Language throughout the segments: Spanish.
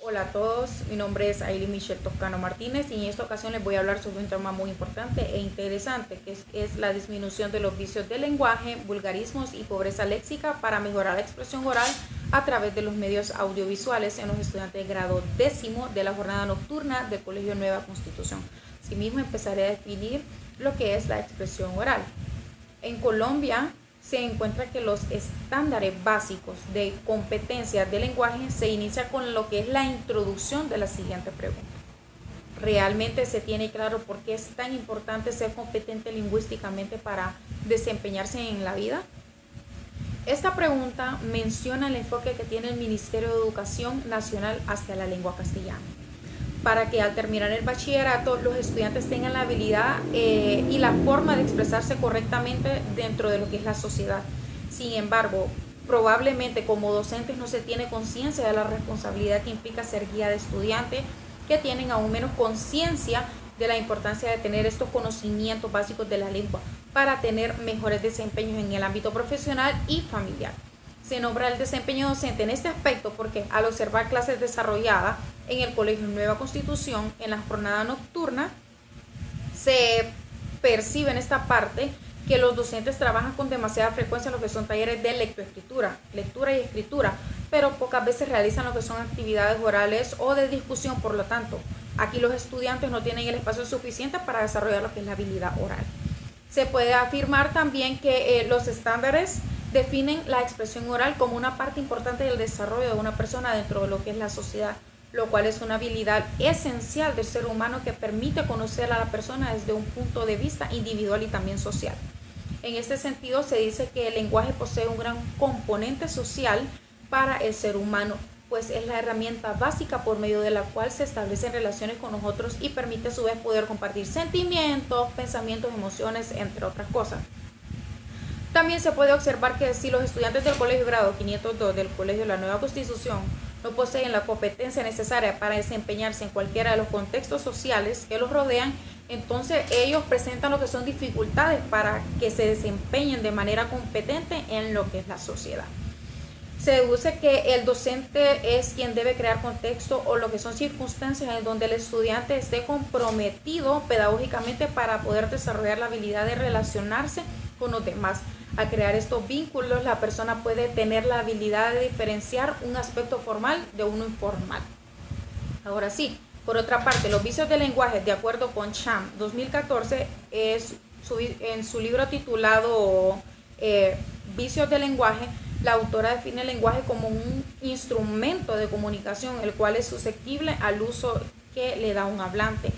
Hola a todos, mi nombre es Ailey Michelle Toscano Martínez y en esta ocasión les voy a hablar sobre un tema muy importante e interesante que es la disminución de los vicios del lenguaje, vulgarismos y pobreza léxica para mejorar la expresión oral a través de los medios audiovisuales en los estudiantes de grado 10º de la jornada nocturna del Colegio Nueva Constitución. Asimismo empezaré a definir lo que es la expresión oral. En Colombia se encuentra que los estándares básicos de competencia de lenguaje se inicia con lo que es la introducción de la siguiente pregunta. ¿Realmente se tiene claro por qué es tan importante ser competente lingüísticamente para desempeñarse en la vida? Esta pregunta menciona el enfoque que tiene el Ministerio de Educación Nacional hacia la lengua castellana, para que al terminar el bachillerato los estudiantes tengan la habilidad y la forma de expresarse correctamente dentro de lo que es la sociedad. Sin embargo, probablemente como docentes no se tiene conciencia de la responsabilidad que implica ser guía de estudiantes, que tienen aún menos conciencia de la importancia de tener estos conocimientos básicos de la lengua para tener mejores desempeños en el ámbito profesional y familiar. Se nombra el desempeño docente en este aspecto porque al observar clases desarrolladas en el Colegio Nueva Constitución en la jornada nocturna, se percibe en esta parte que los docentes trabajan con demasiada frecuencia lo que son talleres de lectura y escritura, pero pocas veces realizan lo que son actividades orales o de discusión. Por lo tanto, aquí los estudiantes no tienen el espacio suficiente para desarrollar lo que es la habilidad oral. Se puede afirmar también que los estándares definen la expresión oral como una parte importante del desarrollo de una persona dentro de lo que es la sociedad, lo cual es una habilidad esencial del ser humano que permite conocer a la persona desde un punto de vista individual y también social. En este sentido, se dice que el lenguaje posee un gran componente social para el ser humano, pues es la herramienta básica por medio de la cual se establecen relaciones con los otros y permite a su vez poder compartir sentimientos, pensamientos, emociones, entre otras cosas. También se puede observar que si los estudiantes del Colegio Grado 502 del Colegio de la Nueva Constitución no poseen la competencia necesaria para desempeñarse en cualquiera de los contextos sociales que los rodean, entonces ellos presentan lo que son dificultades para que se desempeñen de manera competente en lo que es la sociedad. Se deduce que el docente es quien debe crear contexto o lo que son circunstancias en donde el estudiante esté comprometido pedagógicamente para poder desarrollar la habilidad de relacionarse con los demás. Al crear estos vínculos, la persona puede tener la habilidad de diferenciar un aspecto formal de uno informal. Ahora sí, por otra parte, los vicios del lenguaje, de acuerdo con Cham 2014, en su libro titulado Vicios del lenguaje, la autora define el lenguaje como un instrumento de comunicación, el cual es susceptible al uso que le da un hablante,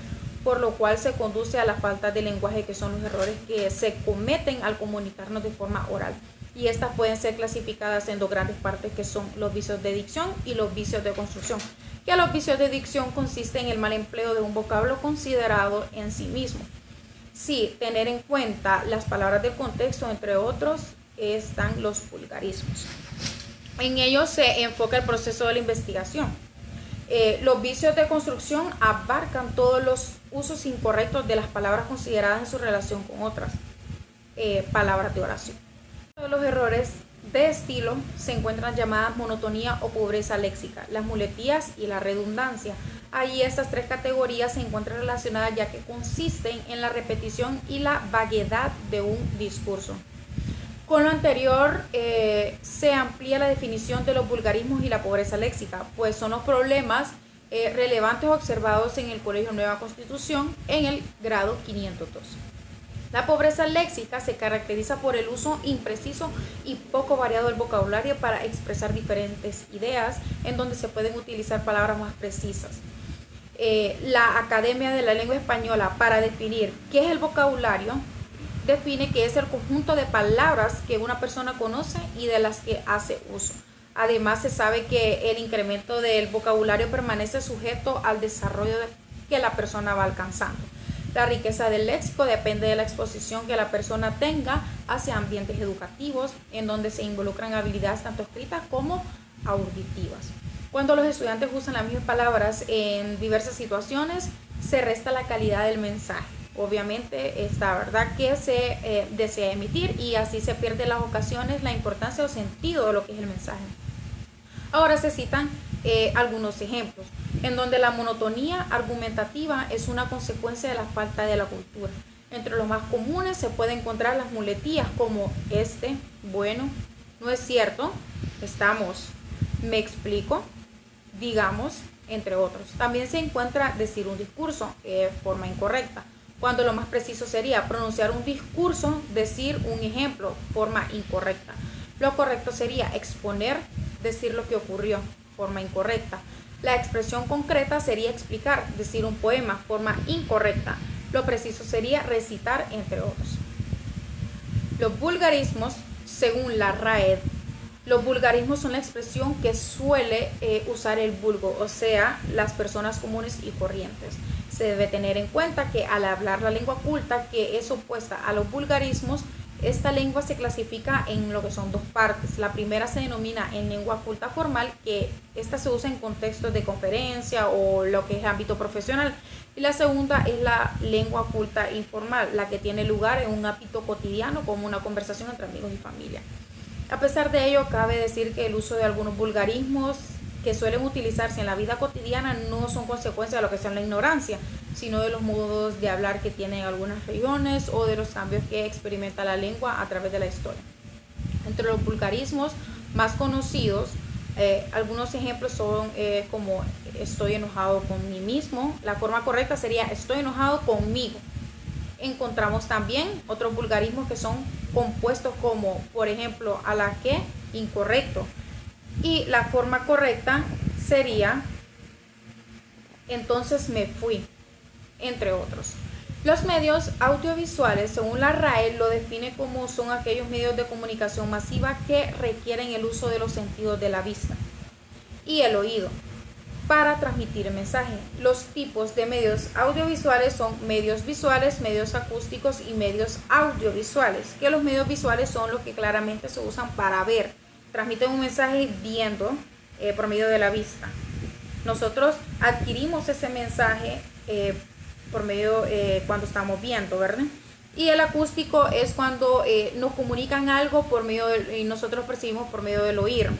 por lo cual se conduce a la falta de lenguaje, que son los errores que se cometen al comunicarnos de forma oral. Y estas pueden ser clasificadas en dos grandes partes, que son los vicios de dicción y los vicios de construcción. Que los vicios de dicción consisten en el mal empleo de un vocablo considerado en sí mismo. Sí, tener en cuenta las palabras del contexto, entre otros, están los vulgarismos. En ellos se enfoca el proceso de la investigación. Los vicios de construcción abarcan todos los usos incorrectos de las palabras consideradas en su relación con otras palabras de oración. Los errores de estilo se encuentran llamadas monotonía o pobreza léxica, las muletías y la redundancia. Ahí estas tres categorías se encuentran relacionadas ya que consisten en la repetición y la vaguedad de un discurso. Con lo anterior se amplía la definición de los vulgarismos y la pobreza léxica, pues son los problemas relevantes observados en el Colegio Nueva Constitución en el grado 502. La pobreza léxica se caracteriza por el uso impreciso y poco variado del vocabulario para expresar diferentes ideas, en donde se pueden utilizar palabras más precisas. La Academia de la Lengua Española, para definir qué es el vocabulario, define que es el conjunto de palabras que una persona conoce y de las que hace uso. Además, se sabe que el incremento del vocabulario permanece sujeto al desarrollo que la persona va alcanzando. La riqueza del léxico depende de la exposición que la persona tenga hacia ambientes educativos, en donde se involucran habilidades tanto escritas como auditivas. Cuando los estudiantes usan las mismas palabras en diversas situaciones, se resta la calidad del mensaje. Obviamente esta verdad que se desea emitir, y así se pierde en las ocasiones la importancia o sentido de lo que es el mensaje. Ahora se citan algunos ejemplos, en donde la monotonía argumentativa es una consecuencia de la falta de la cultura. Entre los más comunes se puede encontrar las muletillas como bueno, no es cierto, estamos, me explico, digamos, entre otros. También se encuentra decir un discurso, forma incorrecta, cuando lo más preciso sería pronunciar un discurso, decir un ejemplo, forma incorrecta. Lo correcto sería exponer, decir lo que ocurrió, forma incorrecta. La expresión concreta sería explicar, decir un poema, forma incorrecta. Lo preciso sería recitar, entre otros. Los vulgarismos, según la RAED, los vulgarismos son la expresión que suele usar el vulgo, o sea, las personas comunes y corrientes. Se debe tener en cuenta que al hablar la lengua culta, que es opuesta a los vulgarismos, esta lengua se clasifica en lo que son dos partes. La primera se denomina en lengua culta formal, que esta se usa en contextos de conferencia o lo que es ámbito profesional. Y la segunda es la lengua culta informal, la que tiene lugar en un ámbito cotidiano como una conversación entre amigos y familia. A pesar de ello, cabe decir que el uso de algunos vulgarismos que suelen utilizarse en la vida cotidiana no son consecuencia de lo que sea la ignorancia, sino de los modos de hablar que tienen algunas regiones o de los cambios que experimenta la lengua a través de la historia. Entre los vulgarismos más conocidos, algunos ejemplos son como estoy enojado con mí mismo. La forma correcta sería estoy enojado conmigo. Encontramos también otros vulgarismos que son compuestos como, por ejemplo, a la que, incorrecto. Y la forma correcta sería entonces me fui, entre otros. Los medios audiovisuales, según la RAE, lo define como son aquellos medios de comunicación masiva que requieren el uso de los sentidos de la vista y el oído para transmitir mensaje. Los tipos de medios audiovisuales son medios visuales, medios acústicos y medios audiovisuales, que los medios visuales son los que claramente se usan para ver, transmiten un mensaje viendo por medio de la vista. Nosotros adquirimos ese mensaje por medio cuando estamos viendo, ¿verdad? Y el acústico es cuando nos comunican algo por medio y nosotros percibimos por medio del oír.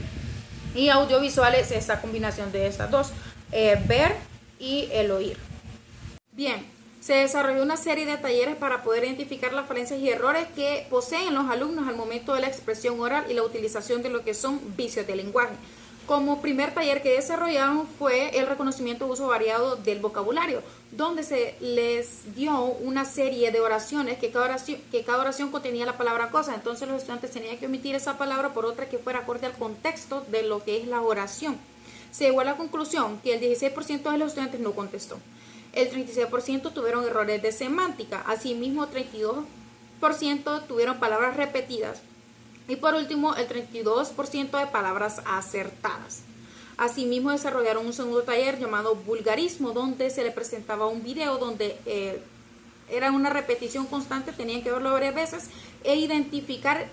Y audiovisual es esa combinación de estas dos, ver y el oír. Bien, se desarrolló una serie de talleres para poder identificar las falencias y errores que poseen los alumnos al momento de la expresión oral y la utilización de lo que son vicios de lenguaje. Como primer taller que desarrollaron fue el reconocimiento de uso variado del vocabulario, donde se les dio una serie de oraciones que cada oración contenía la palabra cosa. Entonces los estudiantes tenían que omitir esa palabra por otra que fuera acorde al contexto de lo que es la oración. Se llegó a la conclusión que el 16% de los estudiantes no contestó. El 36% tuvieron errores de semántica. Asimismo, 32% tuvieron palabras repetidas. Y por último, el 32% de palabras acertadas. Asimismo, desarrollaron un segundo taller llamado vulgarismo, donde se le presentaba un video donde era una repetición constante, tenían que verlo varias veces e identificar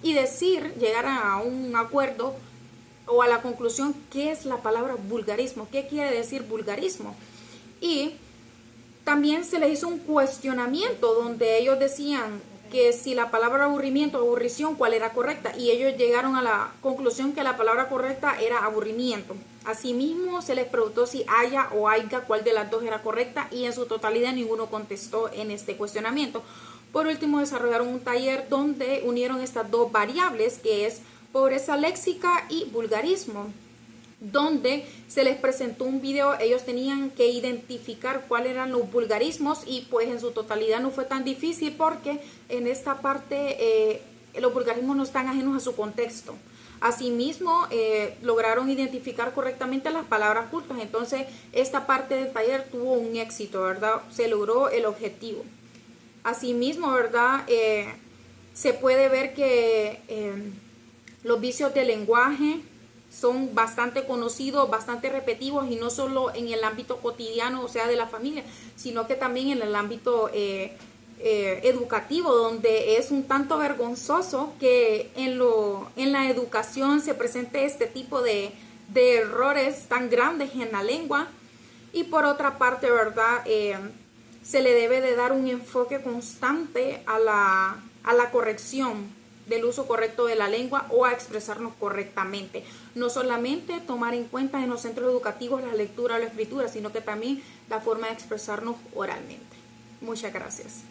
y decir, llegar a un acuerdo o a la conclusión qué es la palabra vulgarismo, qué quiere decir vulgarismo. Y también se les hizo un cuestionamiento donde ellos decían que si la palabra aburrimiento o aburrición, cuál era correcta, y ellos llegaron a la conclusión que la palabra correcta era aburrimiento. Asimismo, se les preguntó si haya o haiga, cuál de las dos era correcta, y en su totalidad ninguno contestó en este cuestionamiento. Por último, desarrollaron un taller donde unieron estas dos variables, que es pobreza léxica y vulgarismo, donde se les presentó un video. Ellos tenían que identificar cuáles eran los vulgarismos y pues en su totalidad no fue tan difícil porque en esta parte los vulgarismos no están ajenos a su contexto. Asimismo, lograron identificar correctamente las palabras cultas. Entonces, esta parte del taller tuvo un éxito, ¿verdad? Se logró el objetivo. Asimismo, ¿verdad? Se puede ver que los vicios de lenguaje son bastante conocidos, bastante repetitivos, y no solo en el ámbito cotidiano, o sea, de la familia, sino que también en el ámbito educativo, donde es un tanto vergonzoso que en la educación se presente este tipo de errores tan grandes en la lengua. Y por otra parte, ¿verdad? Se le debe de dar un enfoque constante a la corrección del uso correcto de la lengua o a expresarnos correctamente. No solamente tomar en cuenta en los centros educativos la lectura o la escritura, sino que también la forma de expresarnos oralmente. Muchas gracias.